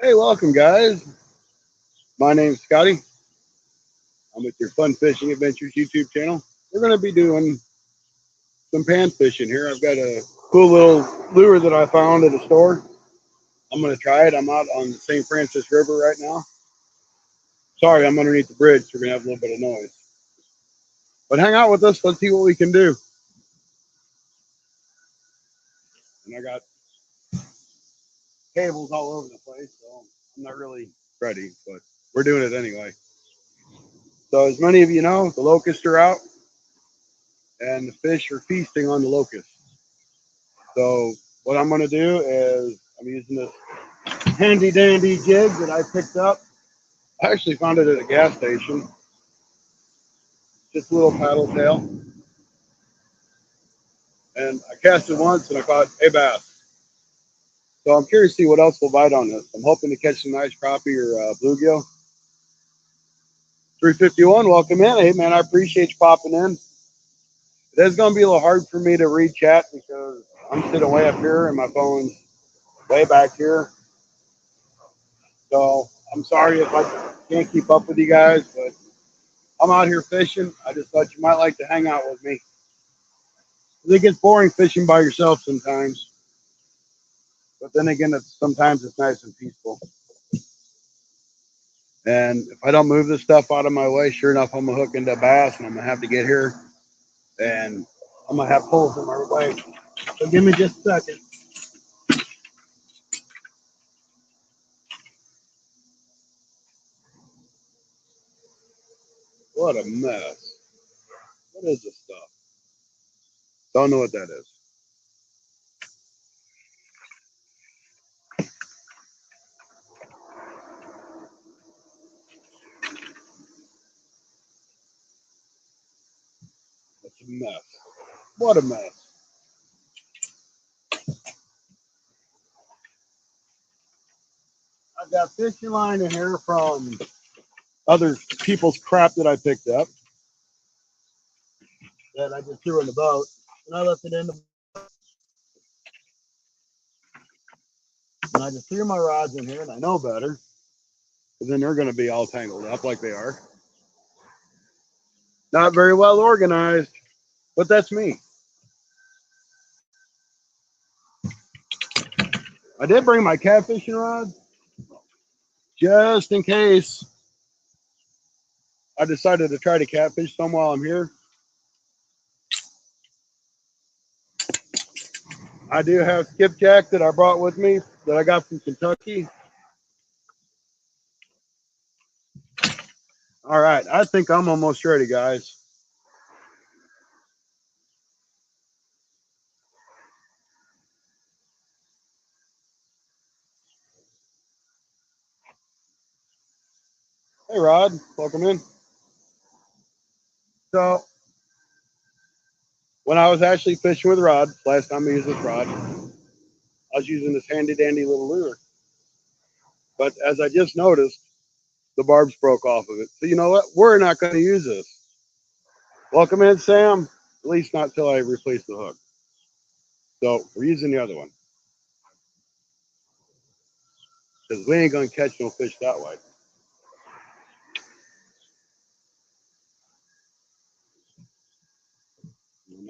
Hey, welcome, guys. My name's Scotty. I'm with your Fun Fishing Adventures YouTube channel. We're going to be doing some pan fishing here. I've got a cool little lure that I found at a store. I'm going to try it. I'm out on the St. Francis River right now. Sorry, I'm underneath the bridge, so we're going to have a little bit of noise. But hang out with us. Let's see what we can do. And I got cables all over the place, so I'm not really ready, but we're doing it anyway. So as many of you know, the locusts are out and the fish are feasting on the locusts. So what I'm going to do is I'm using this handy dandy jig that I picked up. I actually found it at a gas station. Just a little paddle tail. And I cast it once and I caught a bass. So I'm curious to see what else will bite on this. I'm hoping to catch some nice crappie or bluegill. 351, welcome in. Hey man, I appreciate you popping in. It is going to be a little hard for me to read chat because I'm sitting way up here and my phone's way back here. So I'm sorry if I can't keep up with you guys, but I'm out here fishing. I just thought you might like to hang out with me. It gets boring fishing by yourself sometimes. But then again, sometimes it's nice and peaceful. And if I don't move this stuff out of my way, sure enough, I'm going to hook into a bass and I'm going to have to get here. And I'm going to have holes in my way. So give me just a second. What a mess. What is this stuff? Don't know what that is. It's a mess. What a mess. I've got fishing line in here from other people's crap that I picked up that I just threw in the boat. And I left it in the and I just threw my rods in here and I know better. Because then they're going to be all tangled up like they are. Not very well organized, but that's me. I did bring my catfishing rod just in case I decided to try to catfish some while I'm here. I do have skipjack that I brought with me that I got from Kentucky. All right, I think I'm almost ready, guys. Hey, Rod, welcome in. So, when I was actually fishing with Rod, last time I used this rod, I was using this handy dandy little lure. But as I just noticed, the barbs broke off of it. So you know what? We're not going to use this. Welcome in, Sam. At least not till I replace the hook. So we're using the other one. Because we ain't going to catch no fish that way.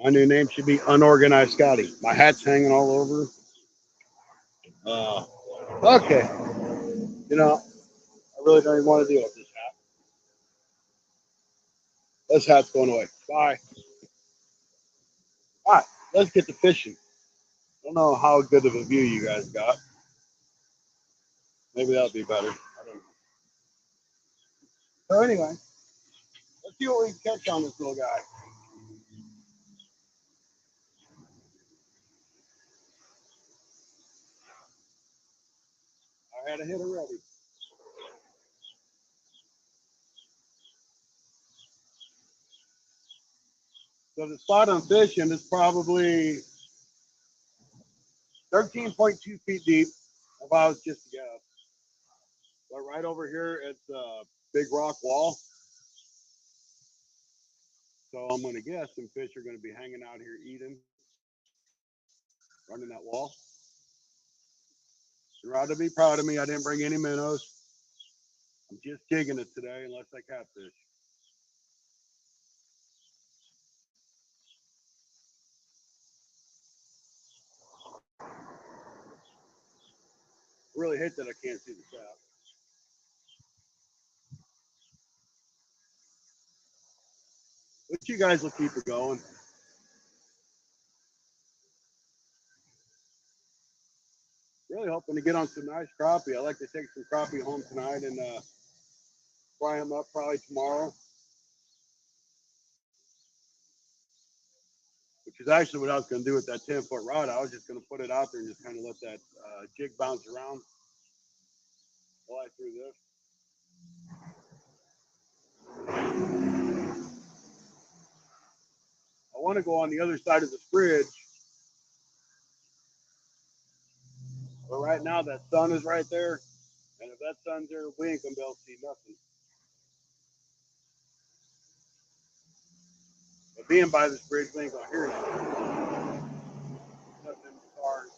My new name should be Unorganized Scotty. My hat's hanging all over. Okay. You know, I really don't even want to deal with this hat. This hat's going away. Bye. All right, let's get to fishing. I don't know how good of a view you guys got. Maybe that'll be better. I don't know. So anyway, let's see what we can catch on this little guy. I had a hitter ready. So the spot I'm fishing is probably 13.2 feet deep, if I was just to guess. But right over here, it's a big rock wall. So I'm going to guess some fish are going to be hanging out here eating, running that wall. You're ought to be proud of me. I didn't bring any minnows. I'm just jigging it today, unless I catfish. Really hate that I can't see the trap. But you guys will keep it going. Really hoping to get on some nice crappie. I like to take some crappie home tonight and fry them up probably tomorrow. Which is actually what I was going to do with that 10-foot rod. I was just going to put it out there and just kind of let that jig bounce around while I threw this. I want to go on the other side of the bridge. But right now that sun is right there. And if that sun's there, we ain't going to be able to see nothing. But being by this bridge, we ain't going to hear nothing. Nothing in the cars.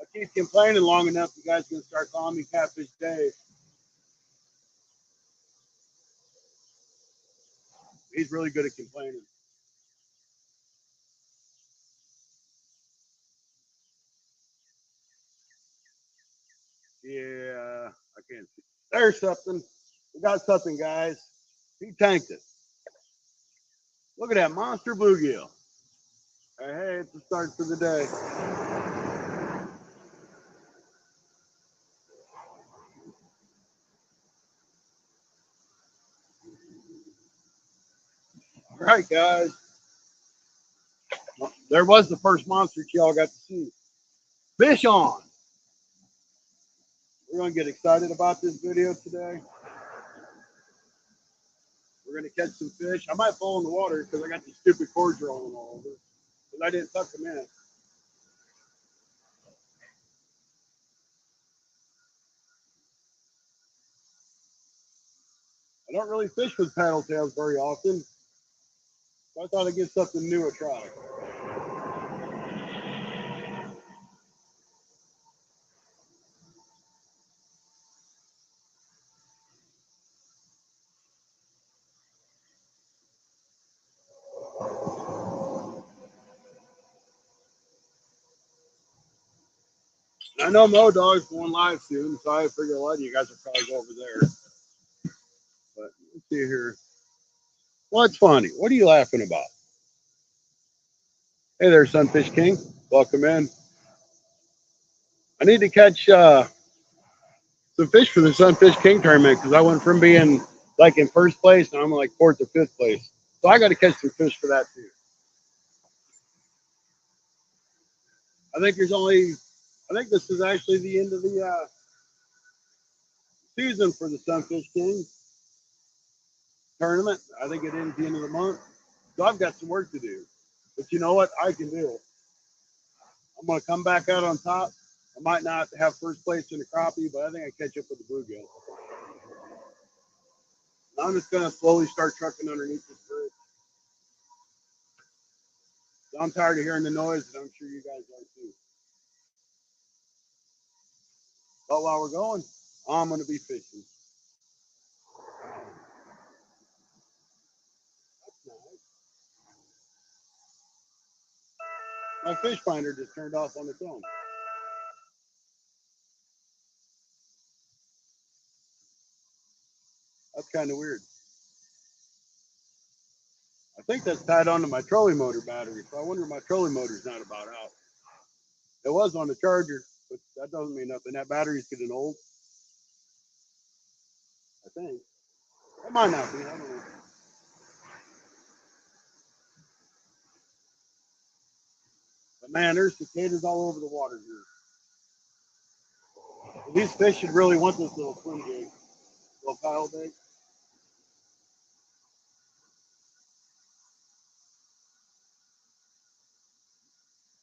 I keep complaining long enough, you guys can start calling me Catfish Dave. He's really good at complaining. Yeah, I can't see. There's something. We got something, guys. He tanked it. Look at that monster bluegill. Hey, it's the start for the day. All right, guys. Well, there was the first monster y'all got to see. Fish on. We're going to get excited about this video today. We're going to catch some fish. I might fall in the water because I got these stupid cords rolling all over. Because I didn't tuck them in. I don't really fish with paddle tails very often. So I thought I'd give something new a try. I know Mo Dog's going live soon, so I figure a lot of you guys will probably go over there. But let's see here. What's funny? What are you laughing about? Hey there, Sunfish King. Welcome in. I need to catch some fish for the Sunfish King tournament because I went from being like in first place and I'm like fourth or fifth place. So I got to catch some fish for that too. I think this is actually the end of the season for the Sunfish King tournament. I think it ends the end of the month. So I've got some work to do. But you know what? I can do it. I'm going to come back out on top. I might not have first place in the crappie, but I think I catch up with the bluegill. Now I'm just going to slowly start trucking underneath this bridge. So I'm tired of hearing the noise, and I'm sure you guys are too. But while we're going, I'm going to be fishing. My fish finder just turned off on its own. That's kind of weird. I think that's tied onto my trolling motor battery, so I wonder if my trolling motor's not about out. It was on the charger, but that doesn't mean nothing. That battery's getting old. I think. It might not be. I don't know. But man, there's cicadas all over the water here. These fish should really want this little swim jig, little paddle bait.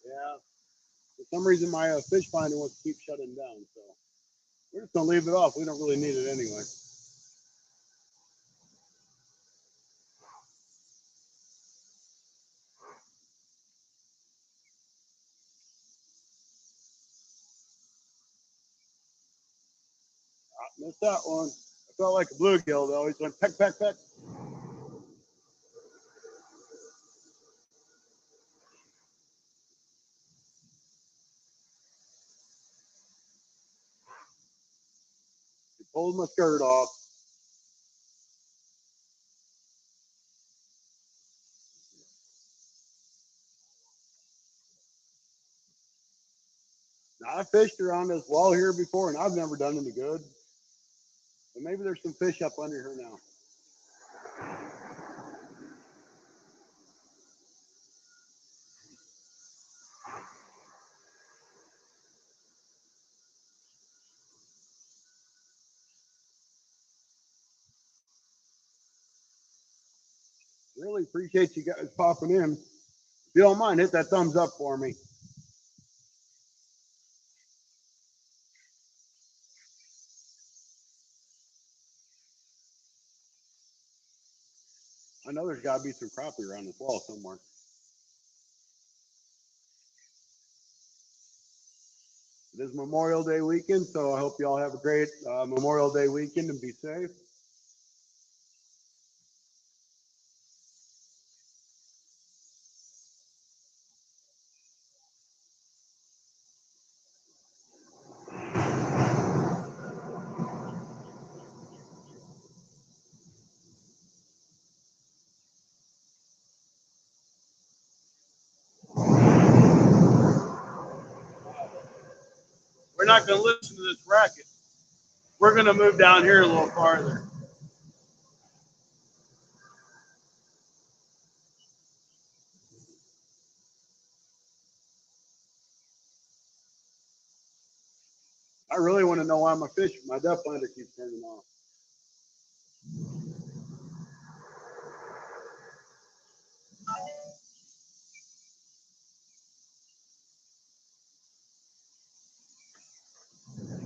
Yeah. For some reason, my fish finder wants to keep shutting down, so we're just gonna leave it off. We don't really need it anyway. Missed that one. I felt like a bluegill though. He went peck, peck, peck. He pulled my skirt off. Now, I fished around this wall here before, and I've never done any good. But maybe there's some fish up under here now. Really appreciate you guys popping in. If you don't mind, hit that thumbs up for me. I know there's got to be some crappie around this wall somewhere. It is Memorial Day weekend, so I hope you all have a great Memorial Day weekend and be safe. We're not going to listen to this racket. We're going to move down here a little farther. I really want to know why my depth finder keeps turning off.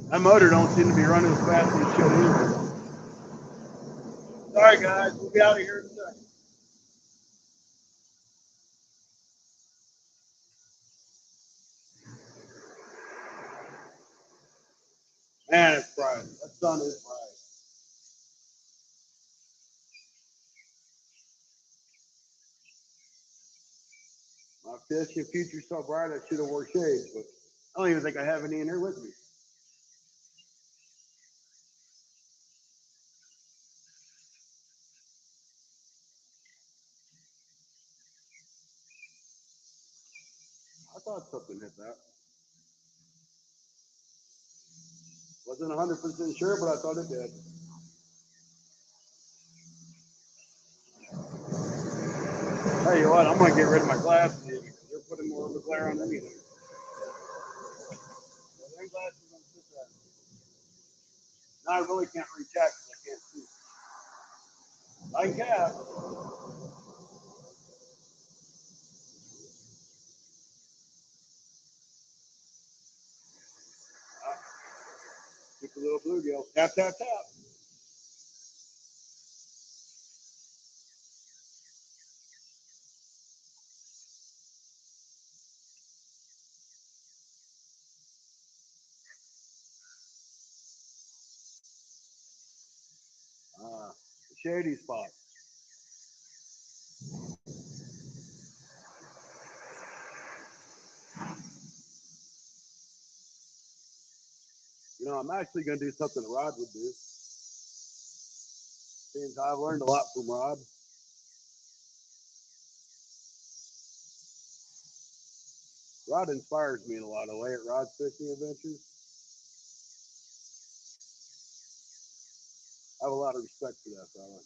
That motor don't seem to be running as fast as it should either. Sorry guys, we'll be out of here in a second. Man, it's bright. That sun is bright. My fishing future's so bright I should have wore shades, but I don't even think I have any in here with me. I thought something hit that. Wasn't 100% sure, but I thought it did. Tell you what, I'm going to get rid of my glasses here because they're putting more of a glare on anything. Now I really can't reach out because I can't see. I can. Just a little bluegill. Tap, tap, tap. The shady spot. You know, I'm actually going to do something Rod would do. Since I've learned a lot from Rod. Rod inspires me in a lot of ways at Rod's fishing adventures. I have a lot of respect for that fella.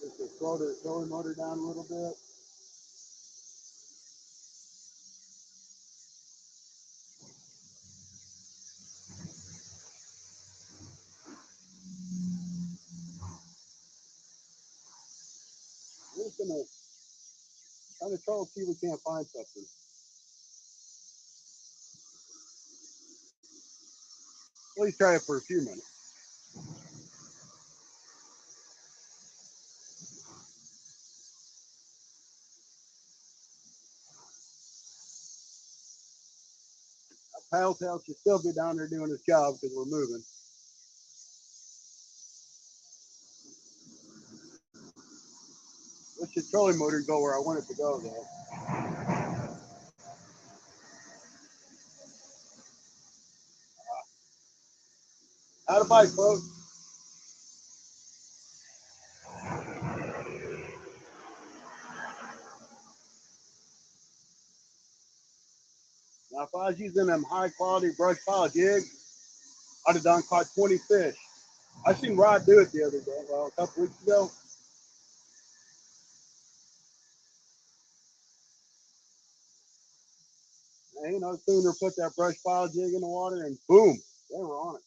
Just to slow the trolling motor down a little bit. We're just going to kind of try to see if we can't find something. At least try it for a few minutes. paddle tail should still be down there doing his job because we're moving. This should trolling motor go where I want it to go, though. How to bite, folks. Now, if I was using them high quality brush pile jigs, I'd have done caught 20 fish. I seen Rod do it the other day, well, a couple weeks ago. And, no sooner put that brush pile jig in the water and boom, they were on it.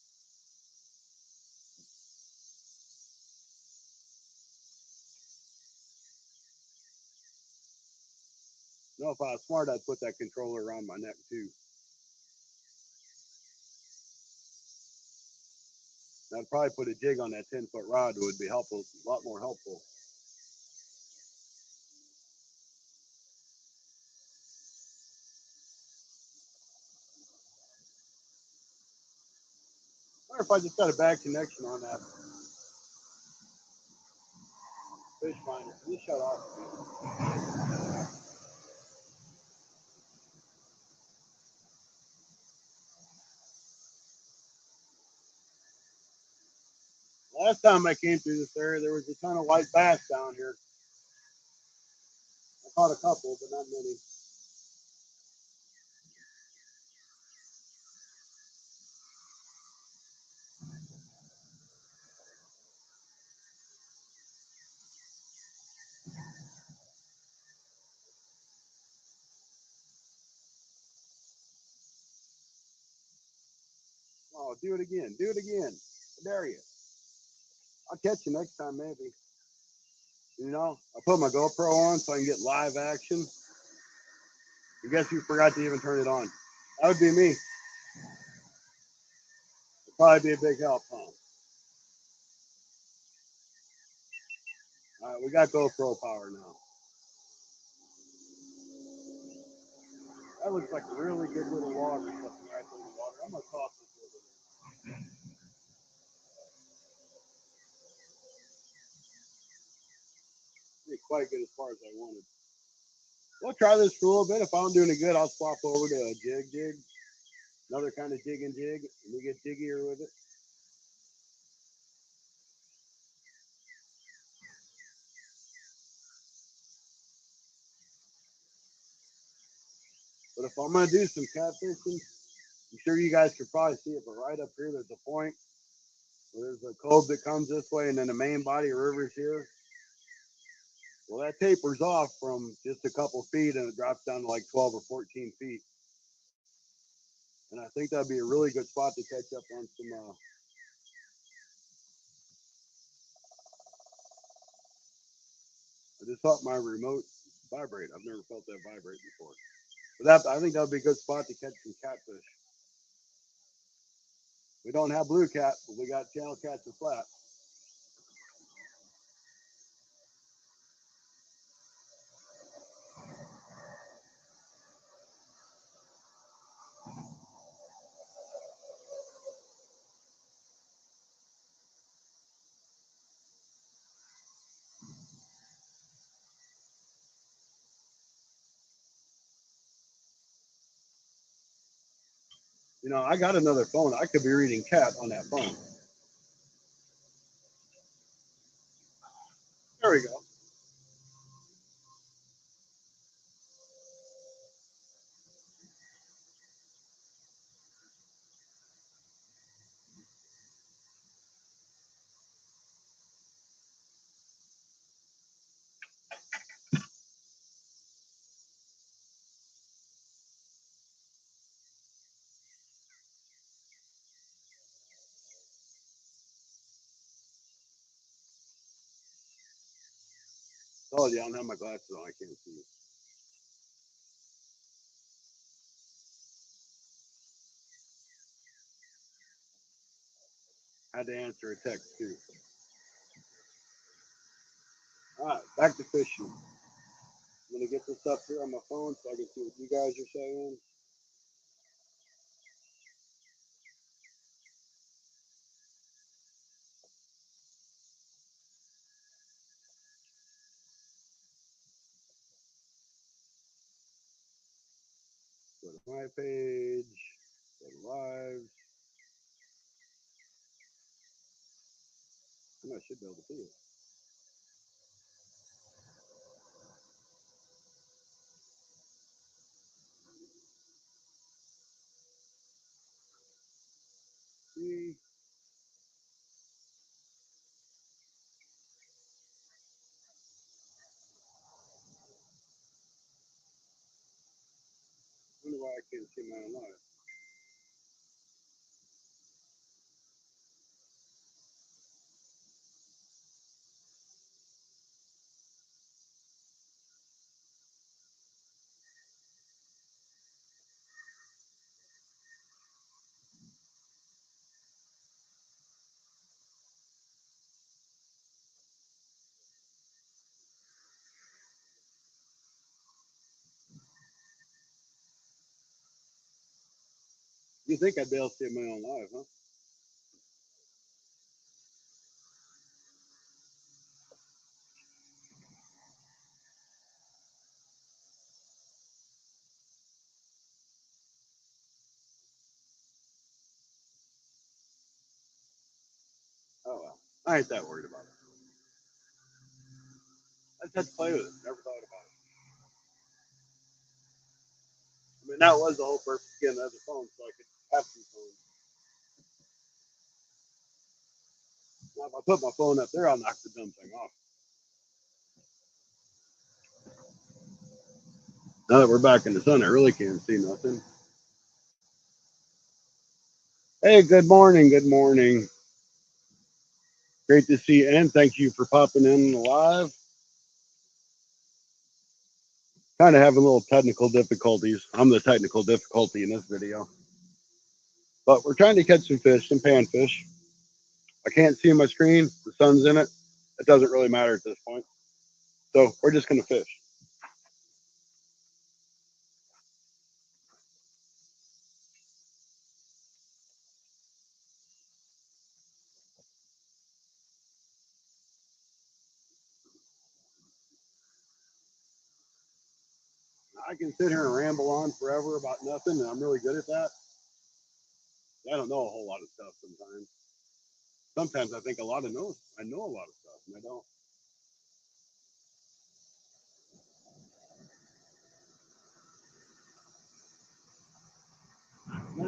You know, if I was smart, I'd put that controller around my neck too. I'd probably put a jig on that 10-foot rod. It would be helpful, a lot more helpful. Or if I just got a bad connection on that fish finder, just shut off. Last time I came through this area, there was a ton of white bass down here. I caught a couple, but not many. Oh, do it again. Do it again. I dare you. I'll catch you next time, maybe. You know, I put my GoPro on so I can get live action. I guess you forgot to even turn it on. That would be me. It'd probably be a big help, huh? All right, we got GoPro power now. That looks like a really good little log or something right there in the water. I'm gonna toss this over there. Didn't quite get as far as I wanted. We'll try this for a little bit. If I'm doing it good, I'll swap over to a jig, another kind of jig, and we get jiggier with it. But if I'm gonna do some catfishing, I'm sure you guys could probably see it, but right up here, there's a point where there's a cove that comes this way, and then the main body of river's here. Well, that tapers off from just a couple feet, and it drops down to like 12 or 14 feet. And I think that'd be a really good spot to catch up on some. I just felt my remote vibrate. I've never felt that vibrate before. But I think that'd be a good spot to catch some catfish. We don't have blue cat, but we got channel cats and flat. You know, I got another phone. I could be reading cat on that phone. There we go. Oh yeah, I don't have my glasses on. I can't see. I had to answer a text too. All right, back to fishing. I'm gonna get this up here on my phone so I can see what you guys are saying. My page, go to lives, and I should be able to see it. See, I wonder why I can't see my own live. You think I'd be able to see my own live, huh? Oh well, I ain't that worried about it. I just had to play with it. Never thought about it. I mean, that was the whole purpose of getting another phone, so I could have two phones. Now, if I put my phone up there, I'll knock the dumb thing off. Now that we're back in the sun, I really can't see nothing. Hey, good morning. Good morning. Great to see you, and thank you for popping in live. Kind of having a little technical difficulties. I'm the technical difficulty in this video. But we're trying to catch some fish, some panfish. I can't see my screen. The sun's in it. It doesn't really matter at this point. So we're just going to fish. I can sit here and ramble on forever about nothing, and I'm really good at that. I don't know a whole lot of stuff sometimes. Sometimes I think I know a lot of stuff, and I don't.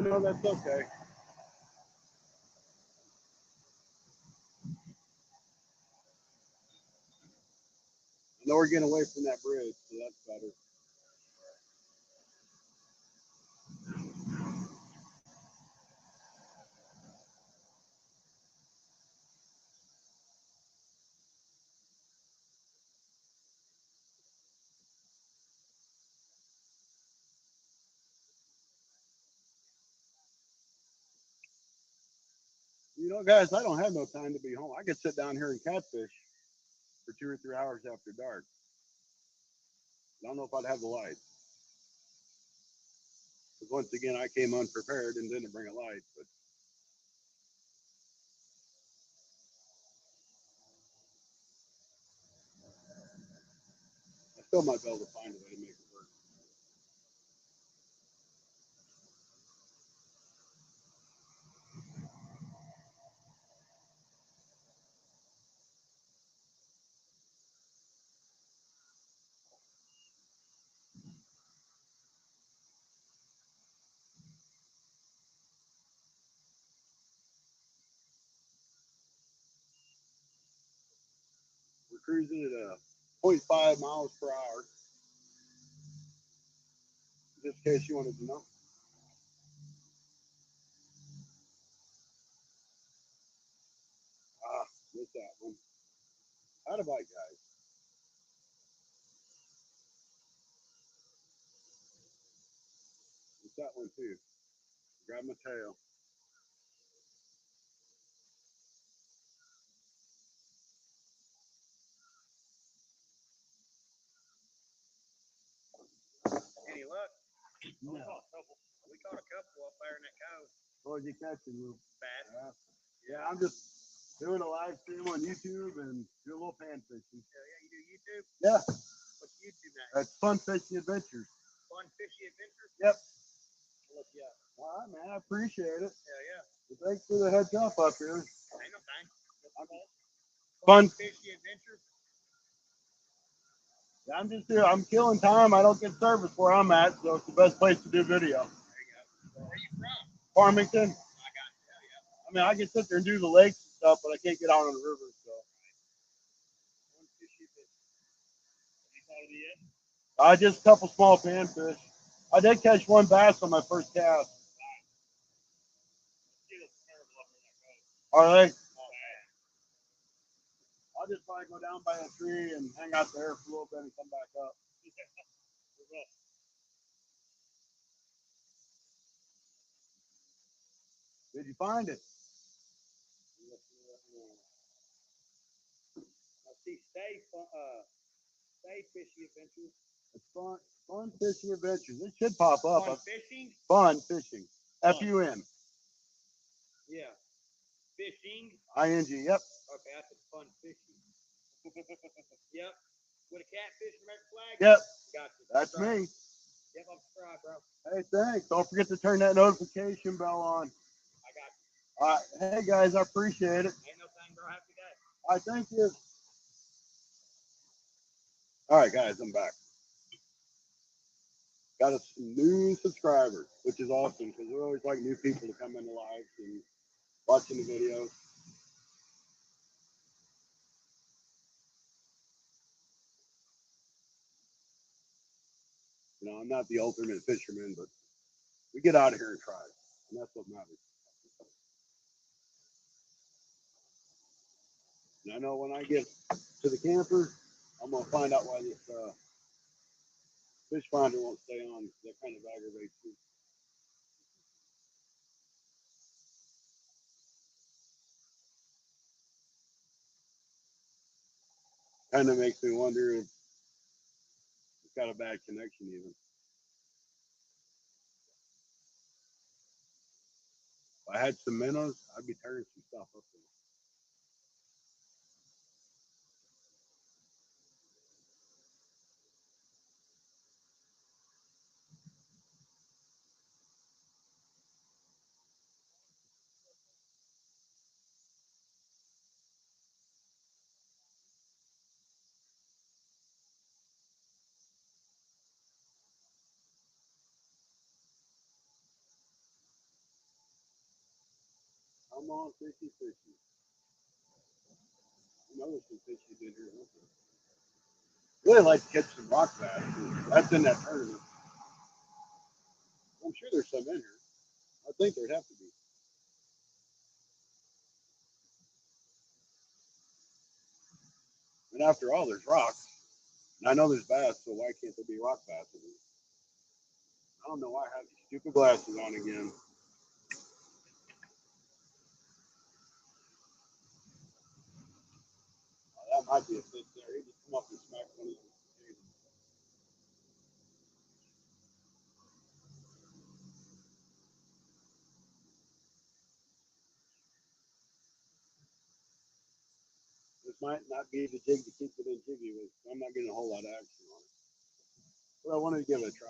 No, that's okay. I know we're getting away from that bridge, so that's better. You know, guys, I don't have no time to be home. I could sit down here and catfish for 2 or 3 hours after dark. I don't know if I'd have the light. Because once again, I came unprepared and didn't bring a light. But I still might be able to find a way to make it work. We're cruising at a 0.5 miles per hour. Just in case you wanted to know. Ah, missed that one. Had a bite, guys. Missed that one too. Grab my tail. Any luck? No. We caught a couple up there in that cove. What did you catch, Lou? Bad. Yeah, I'm just doing a live stream on YouTube and do a little pan fishing. Yeah, you do YouTube? Yeah. What's YouTube name? That's Fun Fishing Adventures. Fun Fishy Adventures? Yep. Yeah. All right, man. I appreciate it. Yeah. Well, thanks for the heads up here. Ain't no thing. Fun. Fishy adventure. I'm just here. I'm killing time. I don't get service where I'm at, so it's the best place to do video. There you go. Where you from? Farmington. I got you. Yeah. I mean, I can sit there and do the lakes and stuff, but I can't get out on the river. So One fishy adventure. You caught it yet? I just a couple small panfish. I did catch one bass on my first cast. All right. I'll just probably go down by a tree and hang out there for a little bit and come back up. Did you find it? I see stay fishy adventures. It's fun fishing adventures. It should pop up. Fun fishing? Fun fishing. Fun. F-U-N. Yeah. Fishing? I-N-G. Yep. Okay, that's fun fishing. Yep. With a catfish American flag? Yep. Gotcha. That's me. Yep, I'm subscribed, bro. Hey, thanks. Don't forget to turn that notification bell on. I got you. All right. Hey, guys, I appreciate it. Ain't no thing, bro. Have a good day. All right, thank you. All right, guys, I'm back. Got us some new subscribers, which is awesome because we always like new people to come into lives and watching the videos. You know, I'm not the ultimate fisherman, but we get out of here and try, and that's what matters. And I know when I get to the camper, I'm gonna find out why this fish finder won't stay on. That kind of aggravates me. Kind of makes me wonder if it's got a bad connection even. If I had some minnows, I'd be tearing some stuff up there. Come on, fishy, fishy. You know there's some fishy in here. Really like to catch some rock bass. That's in that tournament. I'm sure there's some in here. I think there'd have to be. And after all, there's rocks. And I know there's bass, so why can't there be rock bass in here? I don't know why I have these stupid glasses on again. Oh, that might be a fish there. He just come up and smack one of them. This might not be the jig to keep it in jiggy with. I'm not getting a whole lot of action on it. But I wanted to give it a try.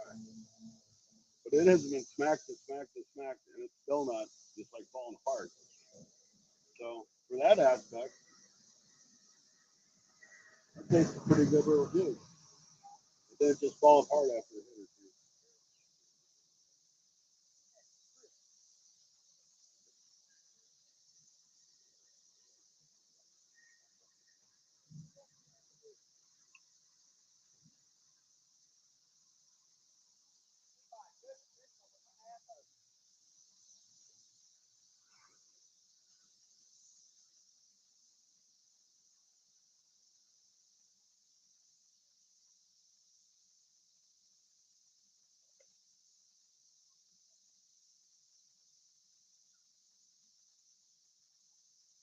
But it has been smacked and smacked and smacked, and it's still not just like falling apart. So for that aspect, I think it's a pretty good little jig. But then it just fall apart after a hit or two.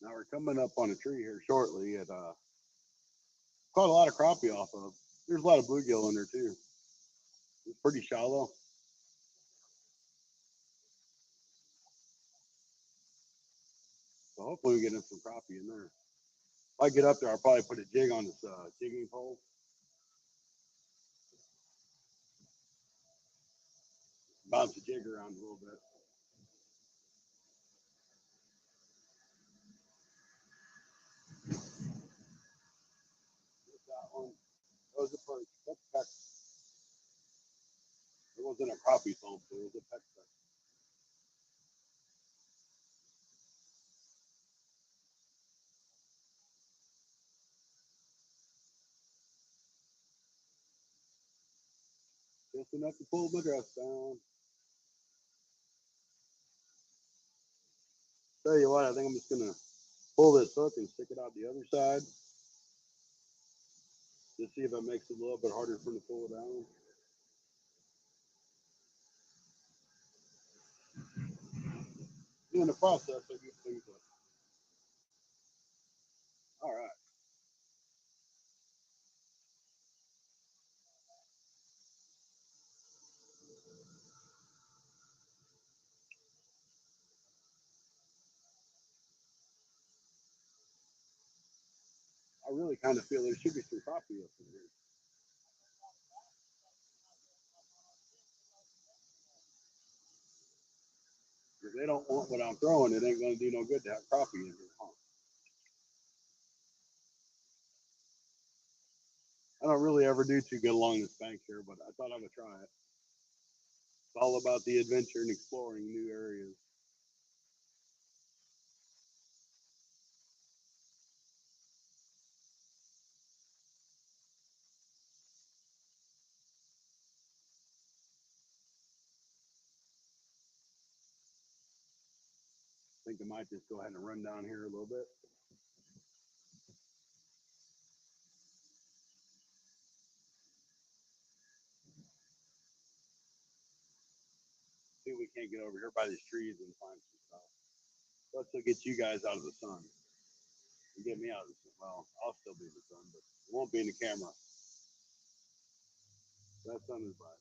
Now we're coming up on a tree here shortly. It caught a lot of crappie off of. There's a lot of bluegill in there too. It's pretty shallow. So hopefully we get in some crappie in there. If I get up there, I'll probably put a jig on this jigging pole. bounce the jig around a little bit. That one. That was a perch. That's peck. It wasn't a crappie foam, it was a peck. Just enough to pull my dress down. Tell you what, I think I'm just gonna pull this hook and stick it out the other side. Just see if it makes it a little bit harder for me to pull it down. In the process, I do things like, all right. I really kind of feel there should be some crappie up in here. If they don't want what I'm throwing, it ain't gonna do no good to have crappie in here. Huh? I don't really ever do too good along this bank here, but I thought I would try it. It's all about the adventure and exploring new areas. I think I might just go ahead and run down here a little bit. See if we can't get over here by these trees and find some stuff. Plus, it'll get you guys out of the sun. And get me out of the sun. Well, I'll still be in the sun, but it won't be in the camera. That sun is bright.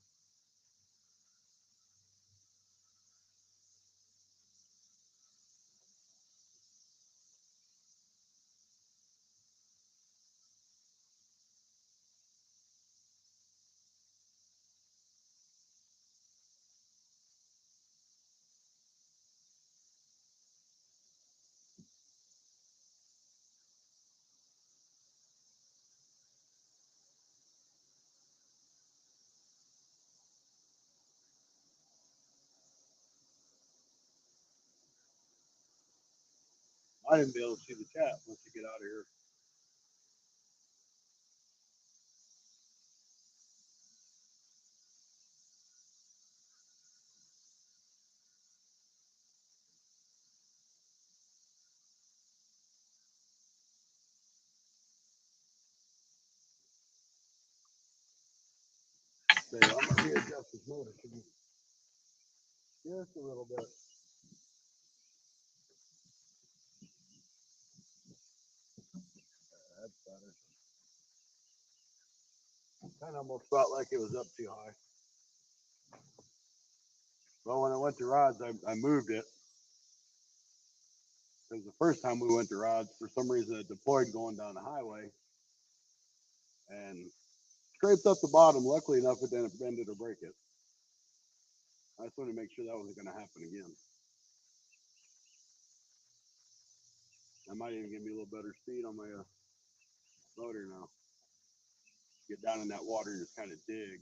I didn't be able to see the chat once you get out of here. So I'm gonna readjust this motor just a little bit. That's better. Kind of almost felt like it was up too high. Well, when I went to rods, I moved it because the first time we went to rods, for some reason it deployed going down the highway and scraped up the bottom. Luckily enough, it didn't bend it or break it. I just wanted to make sure that wasn't going to happen again. That might even give me a little better speed on my motor now. Get down in that water and just kind of dig.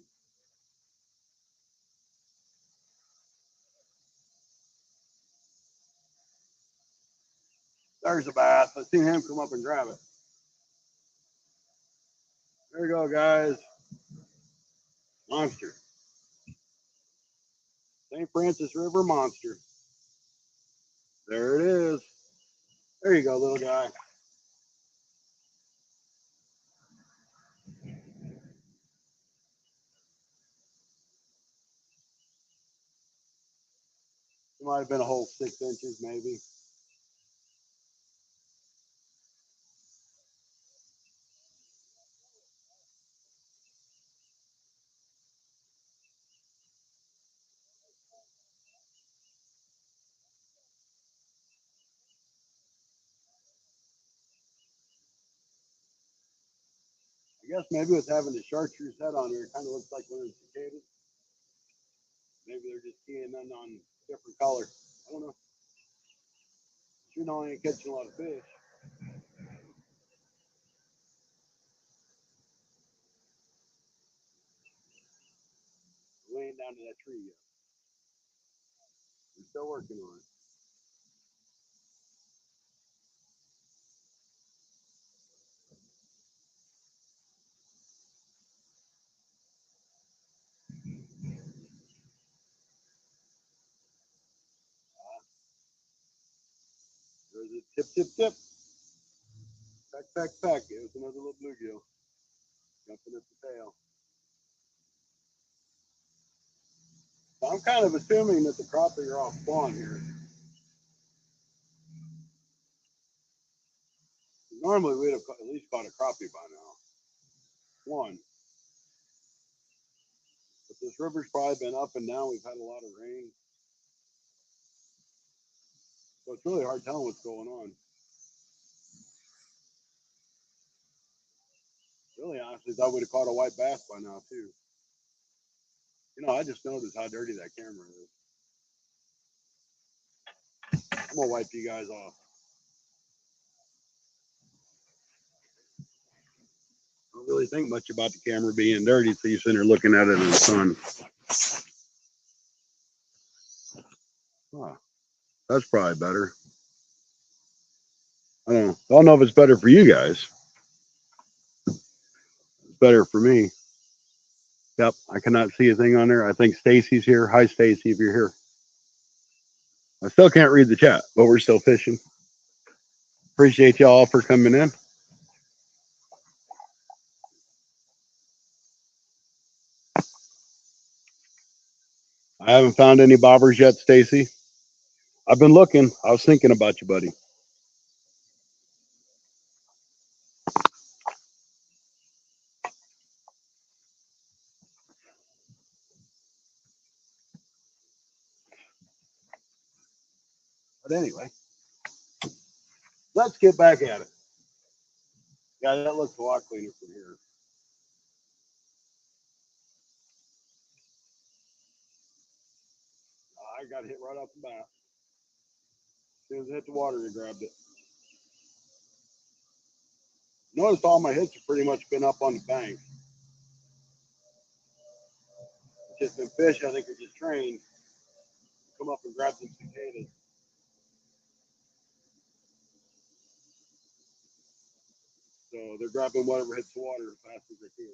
There's a bass. I seen him come up and grab it. There you go, guys. Monster. St. Francis River monster. There it is. There you go, little guy. It might have been a whole 6 inches, maybe. I guess maybe with having the chartreuse head on here, it kind of looks like one of the cicadas. Maybe they're just keying in on different color. I don't know. Sure know I ain't catching a lot of fish. We ain't down to that tree yet. We're still working on it. There's a tip, tip, tip. Peck, peck, peck. It was another little bluegill jumping at the tail. So I'm kind of assuming that the crappie are off spawn here. Normally we'd have at least caught a crappie by now. One. But this river's probably been up and down. We've had a lot of rain. So it's really hard telling what's going on. Really, honestly, thought we'd have caught a white bass by now, too. You know, I just noticed how dirty that camera is. I'm going to wipe you guys off. I don't really think much about the camera being dirty, so you're sitting there looking at it in the sun. Huh. That's probably better. I don't know if it's better for you guys. It's better for me. Yep, I cannot see a thing on there. I think Stacy's here. Hi, Stacy, if you're here. I still can't read the chat, but we're still fishing. Appreciate y'all for coming in. I haven't found any bobbers yet, Stacy. I've been looking. I was thinking about you, buddy. But anyway, let's get back at it. Yeah, that looks a lot cleaner from here. I got hit right off the bat. As soon as it hit the water, he grabbed it. Notice all my hits have pretty much been up on the bank. It's just been fish, I think, are just trained to come up and grab some cicadas. So they're grabbing whatever hits the water as fast as they can.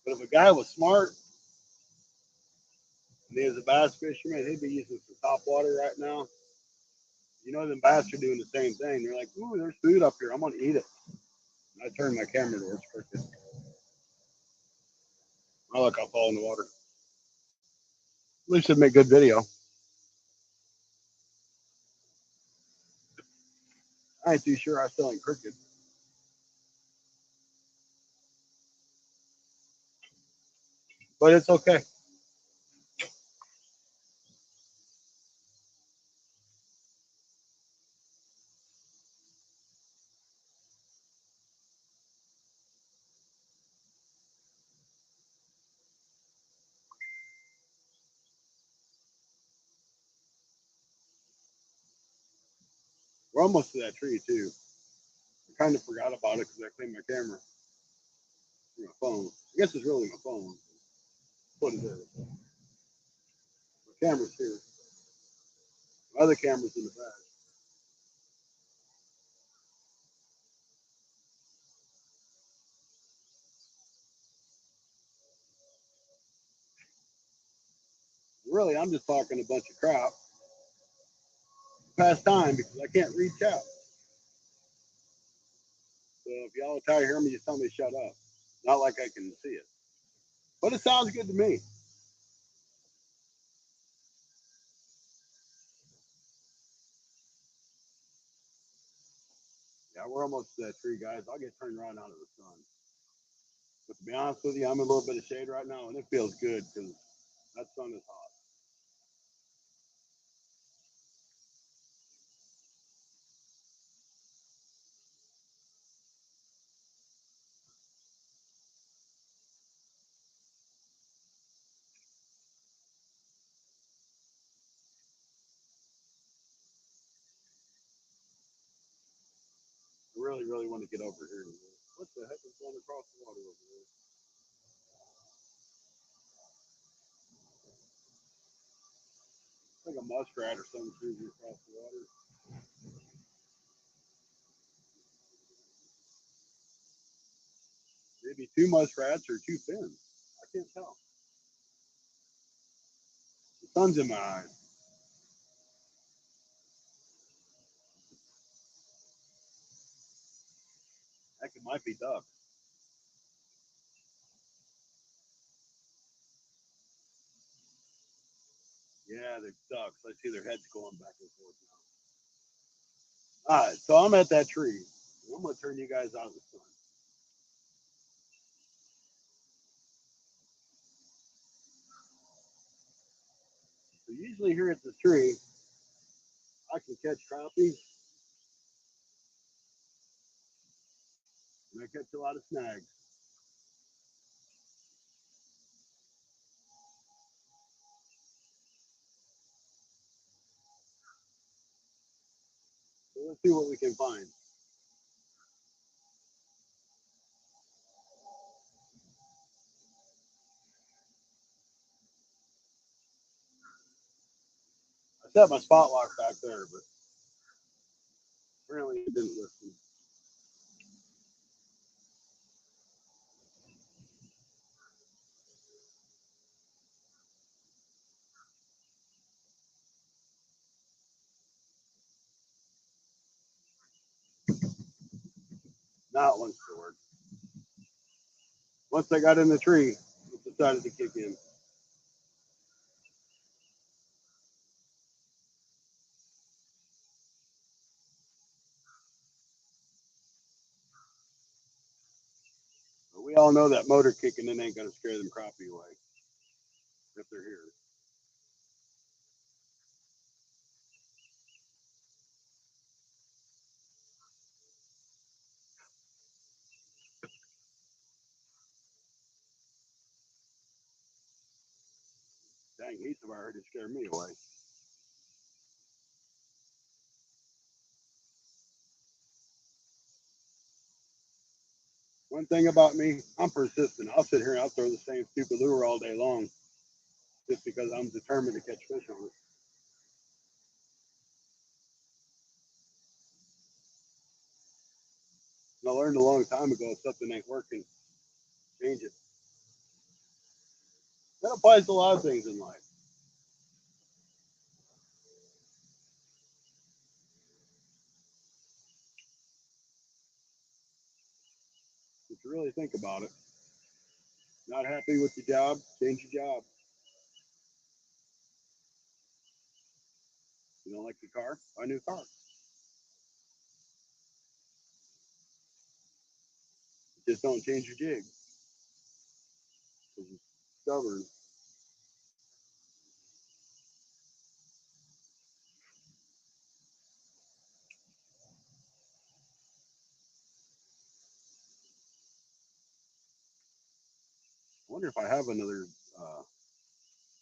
But if a guy was smart and he was a bass fisherman, he'd be using some top water right now. You know, them bass are doing the same thing. They're like, ooh, there's food up here. I'm going to eat it. And I turn my camera towards crooked. Oh, look, I'll fall in the water. At least it'd make good video. I ain't too sure I still ain't crooked. But it's okay. We're almost to that tree, too. I kind of forgot about it because I cleaned my camera. My phone. I guess it's really my phone. What is it? My camera's here. My other camera's in the back. Really, I'm just talking a bunch of crap. Past time because I can't read chat. So if y'all are tired of hearing me, just tell me to shut up. Not like I can see it. But it sounds good to me. Yeah, we're almost to that tree, guys. I'll get turned around out of the sun. But to be honest with you, I'm in a little bit of shade right now, and it feels good because that sun is hot. really want to get over here. What the heck is going across the water over there? It's like a muskrat or something cruising across the water. Maybe two muskrats or two fins. I can't tell. The sun's in my eyes. Heck, it might be ducks. Yeah, they're ducks. I see their heads going back and forth now. All right, so I'm at that tree. I'm going to turn you guys out of the sun. So usually here at the tree, I can catch crappie, and I catch a lot of snags. So let's see what we can find. I set my spot lock back there, but apparently it didn't listen. Now it wants to work. Once I got in the tree, it decided to kick in. But we all know that motor kicking in ain't going to scare them crappie away if they're here. Dang, he's about ready to scare me away. One thing about me, I'm persistent. I'll sit here and I'll throw the same stupid lure all day long just because I'm determined to catch fish on it. And I learned a long time ago if something ain't working, change it. That applies to a lot of things in life. If you really think about it, not happy with your job, change your job. You don't like your car, buy a new car. Just don't change your jig. Because you're stubborn. I wonder if I have another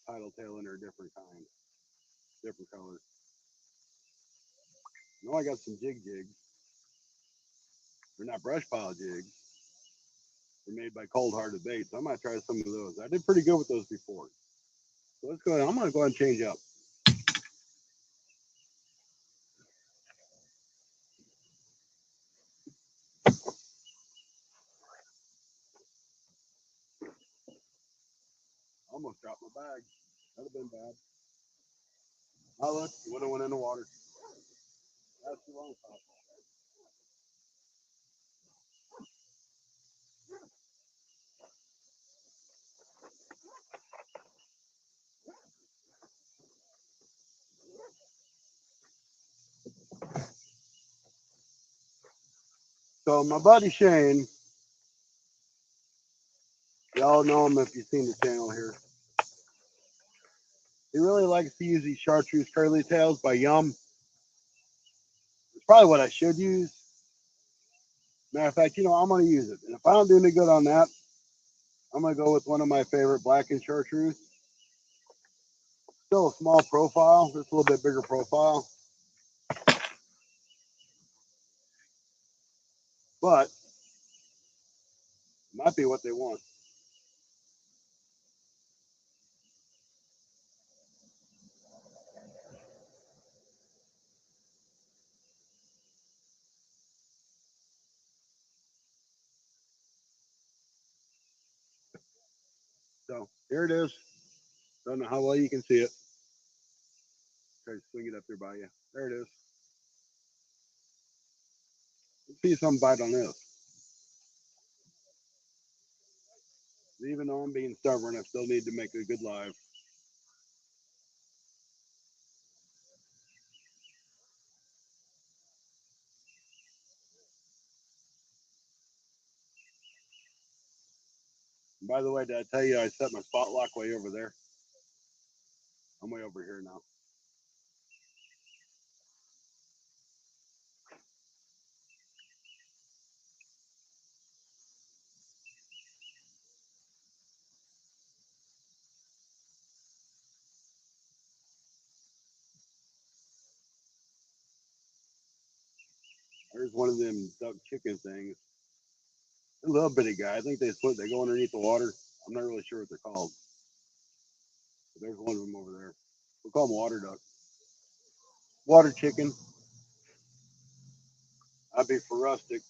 title tail in there, different kind, different color. I know I got some jigs. They're not brush pile jigs. They're made by Cold Hearted Baits. I might try some of those. I did pretty good with those before. So let's go ahead. I'm going to go ahead and change up. Almost dropped my bag. That'd have been bad. Oh, look, it would have went in the water. That's the wrong spot. So my buddy Shane, y'all know him if you've seen the channel here. He really likes to use these chartreuse curly tails by Yum. It's probably what I should use. Matter of fact, I'm going to use it. And if I don't do any good on that, I'm going to go with one of my favorite blackened chartreuse. Still a small profile, just a little bit bigger profile. but it might be what they want. So here it is. Don't know how well you can see it. Try to swing it up there by you. There it is. Let's see some bite on this. Even though I'm being stubborn, I still need to make a good live. And by the way, did I tell you I set my spot lock way over there? I'm way over here now. There's one of them duck chicken things. A little bitty guy. I think they go underneath the water. I'm not really sure what they're called. But there's one of them over there. We call them water duck. Water chicken. I'd be for rustic.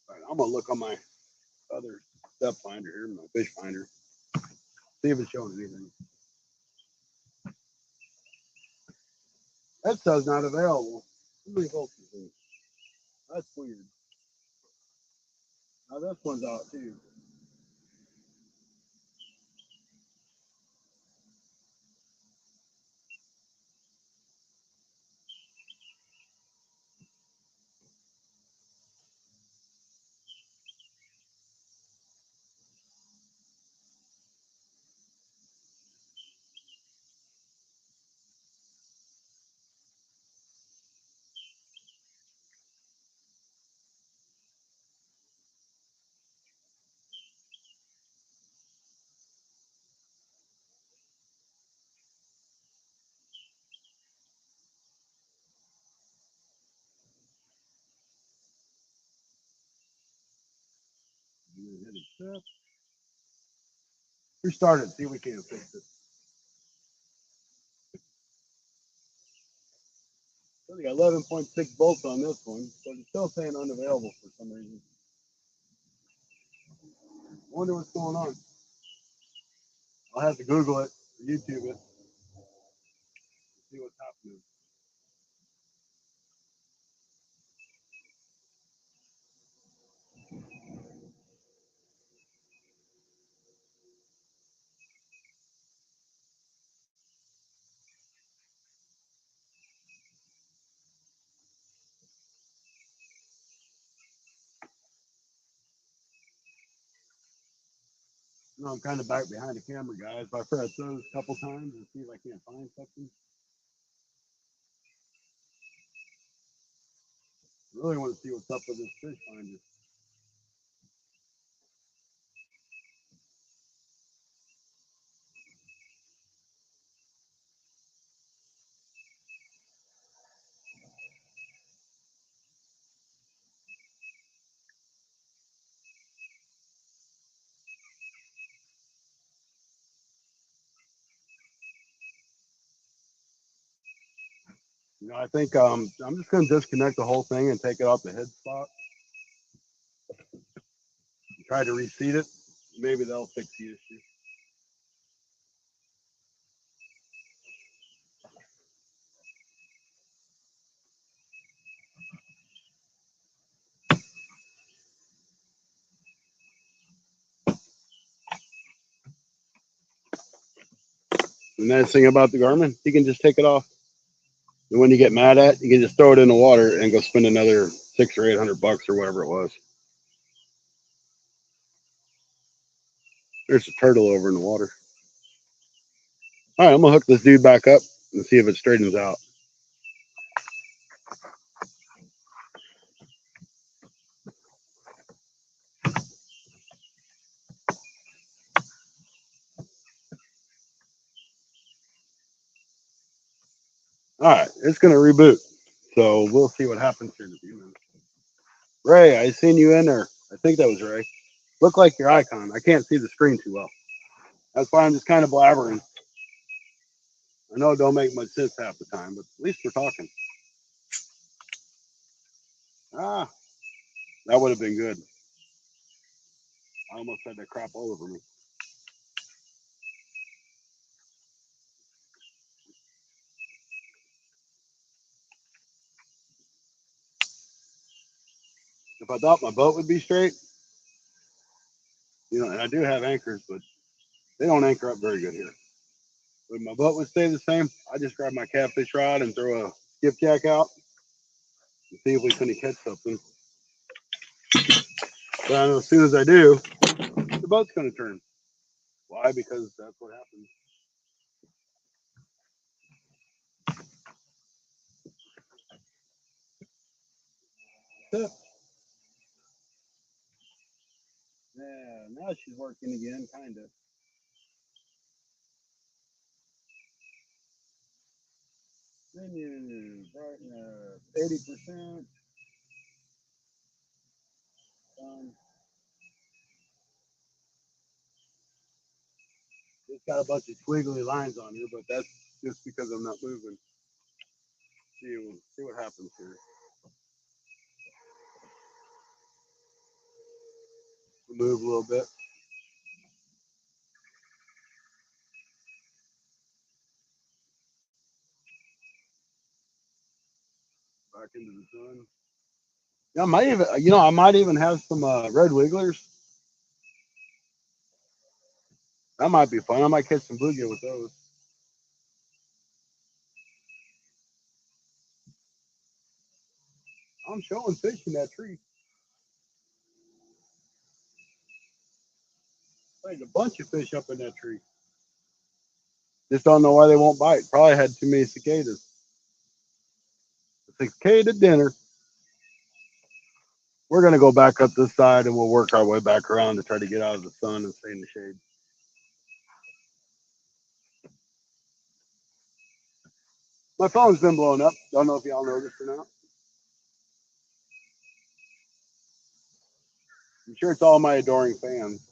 All right, I'm gonna look on my other step finder here, my fish finder. See if it's showing anything. That says not available. Let me hope you see. That's weird. Now this one's out too. Restart it. See if we can fix it. So they got 11.6 volts on this one, but it's still saying unavailable for some reason. I wonder what's going on. I'll have to Google it, or YouTube it, see what's happening. You know, I'm kind of back behind the camera, guys, but I press those a couple times and see if I can't find something. I really want to see what's up with this fish finder. You know, I think I'm just going to disconnect the whole thing and take it off the head spot. Try to reseat it. Maybe that'll fix the issue. The nice thing about the Garmin, you can just take it off. And when you get mad at, you can just throw it in the water and go spend another $600 or $800 or whatever it was. There's a turtle over in the water. All right, I'm gonna hook this dude back up and see if it straightens out. All right, it's gonna reboot. So we'll see what happens here in a few minutes. Ray, I seen you in there. I think that was Ray. Look like your icon. I can't see the screen too well. That's why I'm just kind of blabbering. I know it don't make much sense half the time, but at least we're talking. Ah, that would have been good. I almost had that crap all over me. If I thought my boat would be straight, and I do have anchors, but they don't anchor up very good here. But my boat would stay the same. I just grab my catfish rod and throw a skipjack out and see if we can catch something. But I know as soon as I do, the boat's going to turn. Why? Because that's what happens. Yeah, now she's working again, kind of. Menu, brightness, 80%. Done. It's got a bunch of squiggly lines on here, but that's just because I'm not moving. See what happens here. Move a little bit. Back into the sun. Yeah, I might even have some red wigglers. That might be fun. I might catch some bluegill with those. I'm showing fish in that tree. There's a bunch of fish up in that tree. Just don't know why they won't bite. Probably had too many cicadas. Cicada dinner. We're gonna go back up this side and we'll work our way back around to try to get out of the sun and stay in the shade. My phone's been blowing up. Don't know if y'all noticed or not. I'm sure it's all my adoring fans.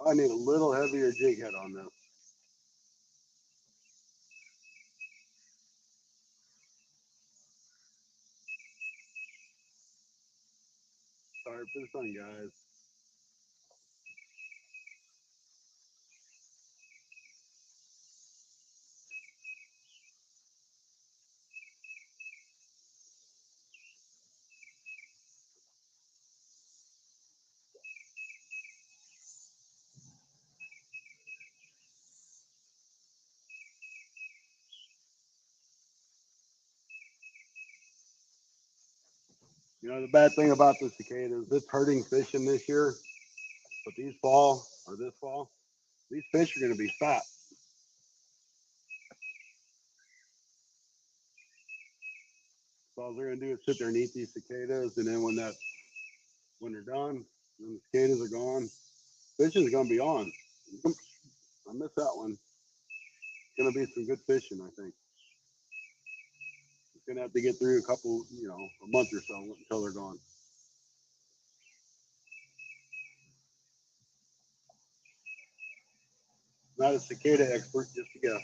I need a little heavier jig head on this. Sorry for the sun, guys. The bad thing about the cicadas, it's hurting fishing this year. But this fall, these fish are going to be fat. So all they're going to do is sit there and eat these cicadas, and then when they're done, when the cicadas are gone, fishing is going to be on. I missed that one. It's going to be some good fishing, I think. It's going to have to get through a couple, a month or so until they're gone. Not a cicada expert, just a guess.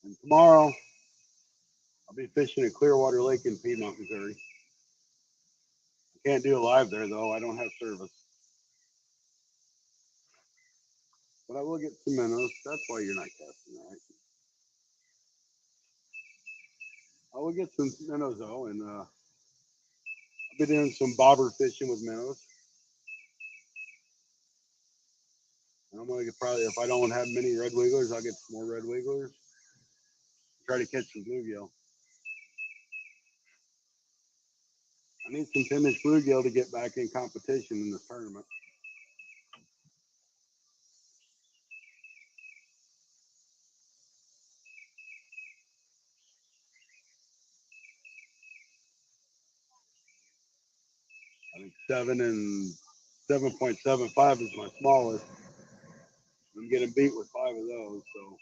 And tomorrow, I'll be fishing at Clearwater Lake in Piedmont, Missouri. I can't do it live there, though. I don't have service. But I will get some minnows. That's why you're not casting, right? I will get some minnows, though, and I'll be doing some bobber fishing with minnows. And I'm gonna get probably, if I don't have many red wigglers, I'll get some more red wigglers. Try to catch some bluegill. I need some 10-inch bluegill to get back in competition in this tournament. I think 7.75 is my smallest. I'm getting beat with 5 of those, so.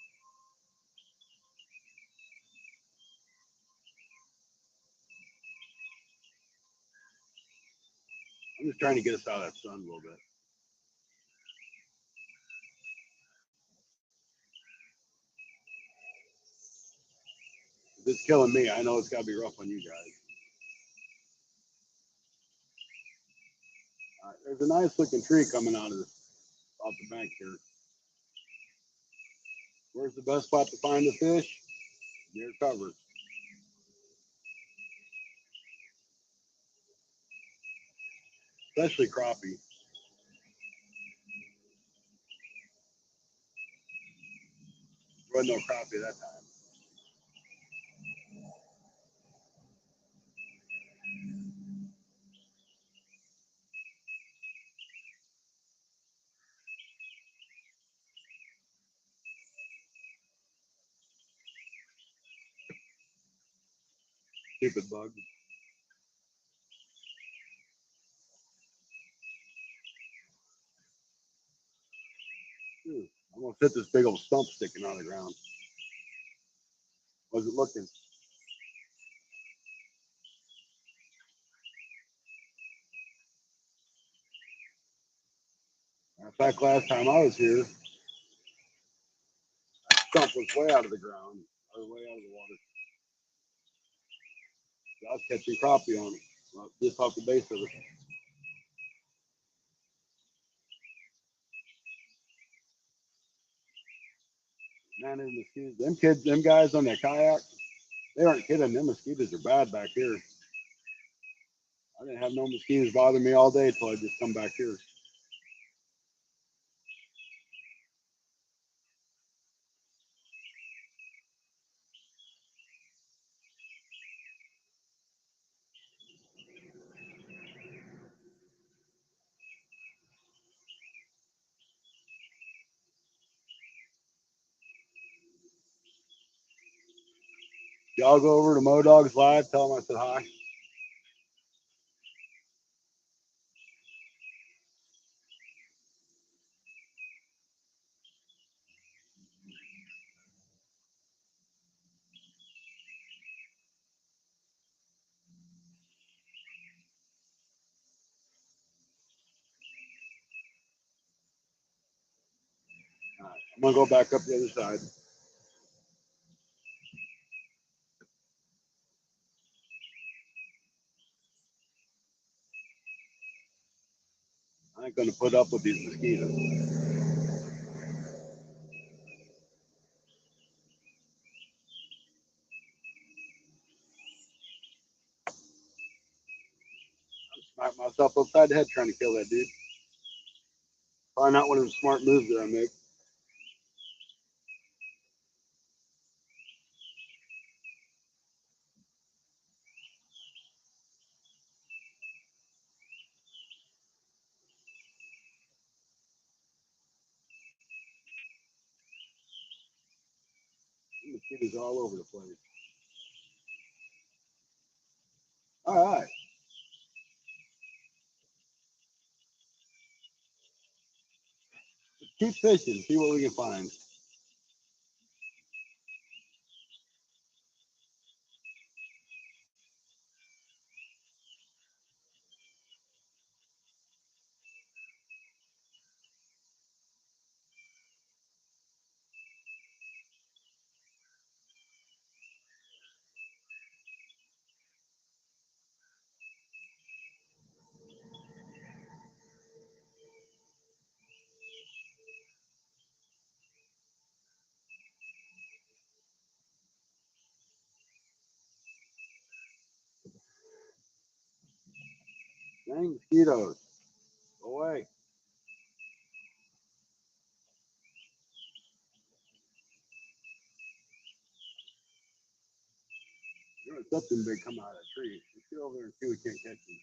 I'm just trying to get us out of that sun a little bit. If it's killing me, I know it's got to be rough on you guys. There's a nice looking tree coming out of off the bank here. Where's the best spot to find the fish? Near cover. Especially crappie. There wasn't no crappie that time. Stupid bug. I'm gonna fit this big old stump sticking out of the ground. How's it looking? In fact, last time I was here, that stump was way out of the ground, or way out of the water. I was catching crappie on it, just off the base of it. Man, these mosquitoes, them guys on their kayak, they aren't kidding. Them mosquitoes are bad back here. I didn't have no mosquitoes bother me all day until I just come back here. Y'all go over to Modog's Live, tell them I said hi. All right, I'm gonna go back up the other side. I ain't gonna put up with these mosquitoes. I smacked myself upside the head trying to kill that dude. Probably not one of the smart moves that I make. The mosquitoes are all over the place. All right. Keep fishing, see what we can find. Dang mosquitoes. Go away. something big come out of that tree. Let's get over there and see if we can't catch him.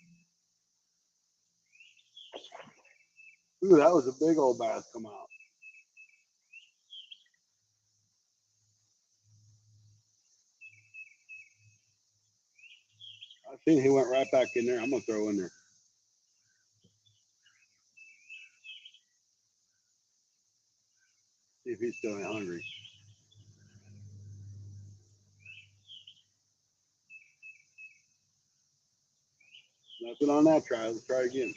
Ooh, that was a big old bass come out. I seen he went right back in there. I'm gonna throw in there. See if he's still hungry. Nothing on that try. Let's try again.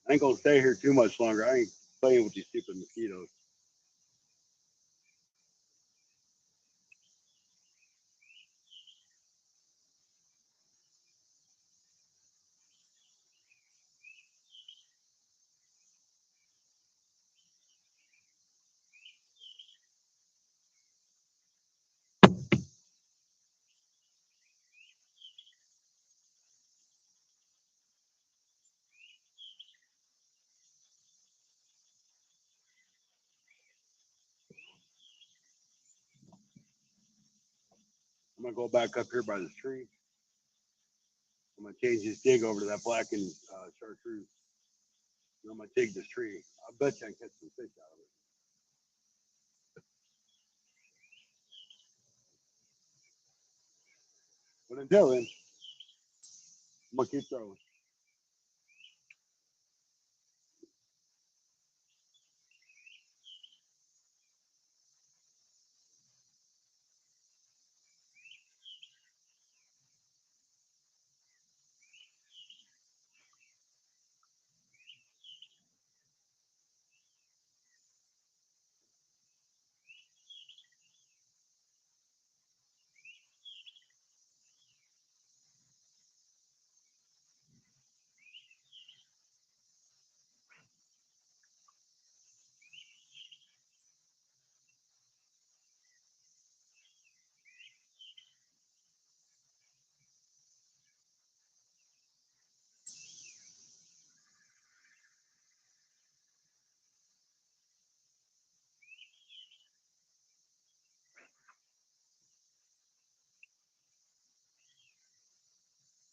I ain't gonna stay here too much longer. I ain't playing with these stupid mosquitoes. I'm gonna go back up here by this tree. I'm gonna change this jig over to that blackened chartreuse. And I'm gonna take this tree. I bet you I can catch some fish out of it. But until then, I'm gonna keep throwing.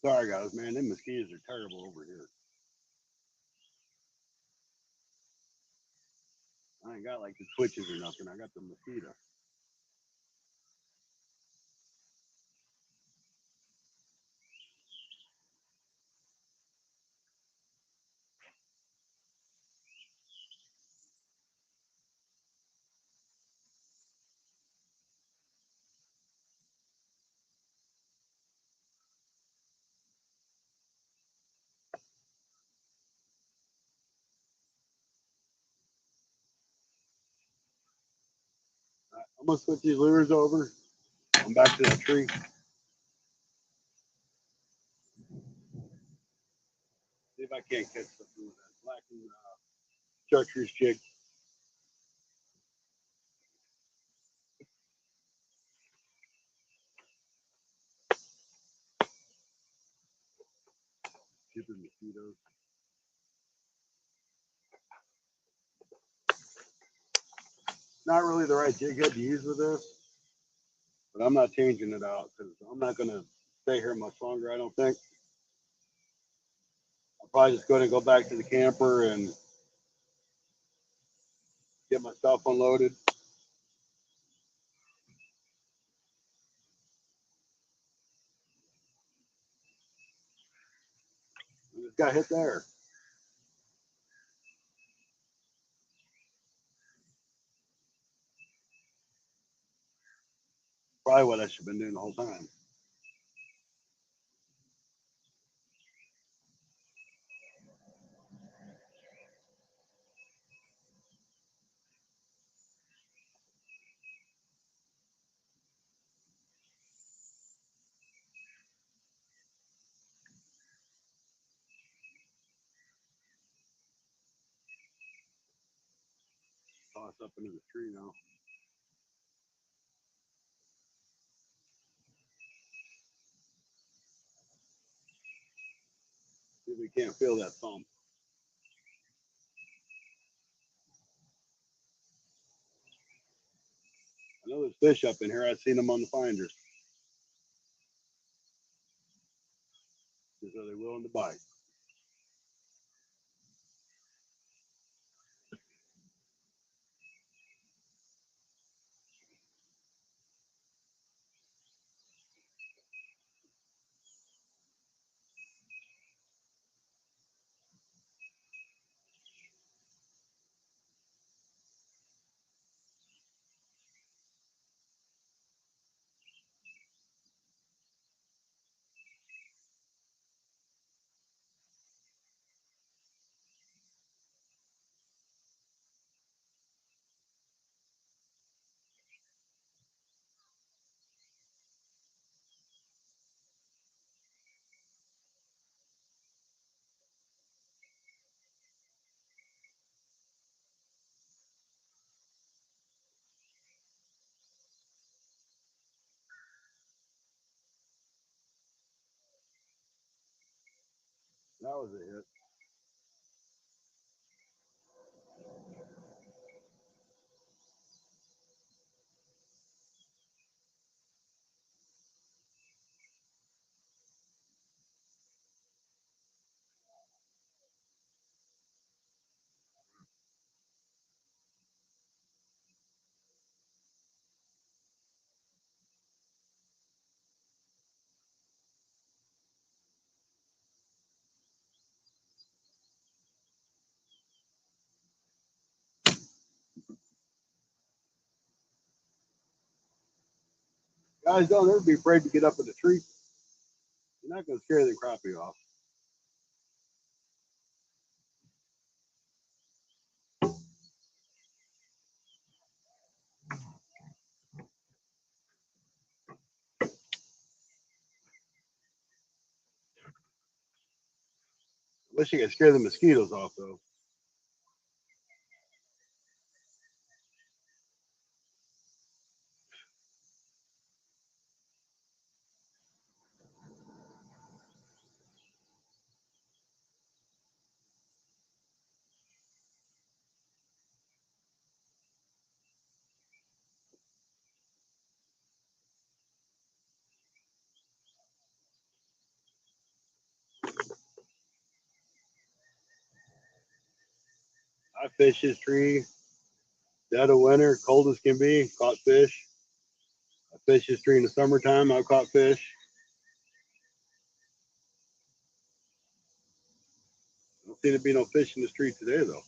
Sorry guys, man, them mosquitoes are terrible over here. I ain't got like the twitches or nothing. I got the mosquito. I'm gonna switch these lures over. I'm back to that tree. See if I can't catch something with that blackened chartreuse jig. Stupid mosquitoes. Not really the right jig head to use with this, but I'm not changing it out because I'm not gonna stay here much longer. I don't think. I'll probably just go back to the camper and get my stuff unloaded. I just got hit there. Probably what I should have been doing the whole time. Toss up into the tree now. if we can't feel that thump. I know there's fish up in here. I've seen them on the finders. Just are they willing to bite? That was a hit. Guys, don't ever be afraid to get up in the tree. You're not going to scare the crappie off. Wish you could scare the mosquitoes off, though. I fished this tree dead of winter, cold as can be, caught fish. I fished this tree in the summertime, I've caught fish. Don't seem to be no fish in the street today, though.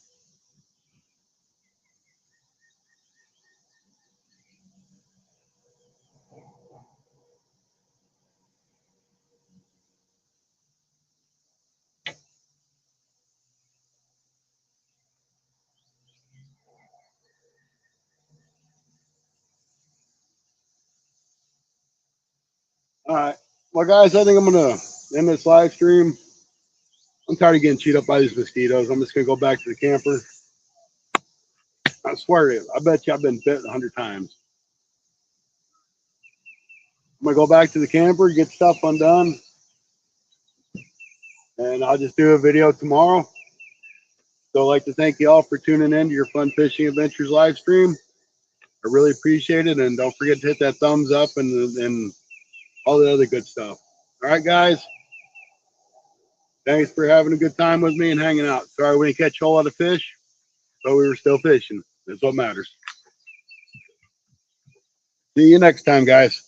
All right. Well, guys, I think I'm going to end this live stream. I'm tired of getting chewed up by these mosquitoes. I'm just going to go back to the camper. I swear to you, I bet you I've been bit 100 times. I'm going to go back to the camper, get stuff undone, and I'll just do a video tomorrow. So I'd like to thank you all for tuning in to your Fun Fishing Adventures live stream. I really appreciate it. And don't forget to hit that thumbs up and all the other good stuff. All right, guys. Thanks for having a good time with me and hanging out. Sorry we didn't catch a whole lot of fish, but we were still fishing. That's what matters. See you next time, guys.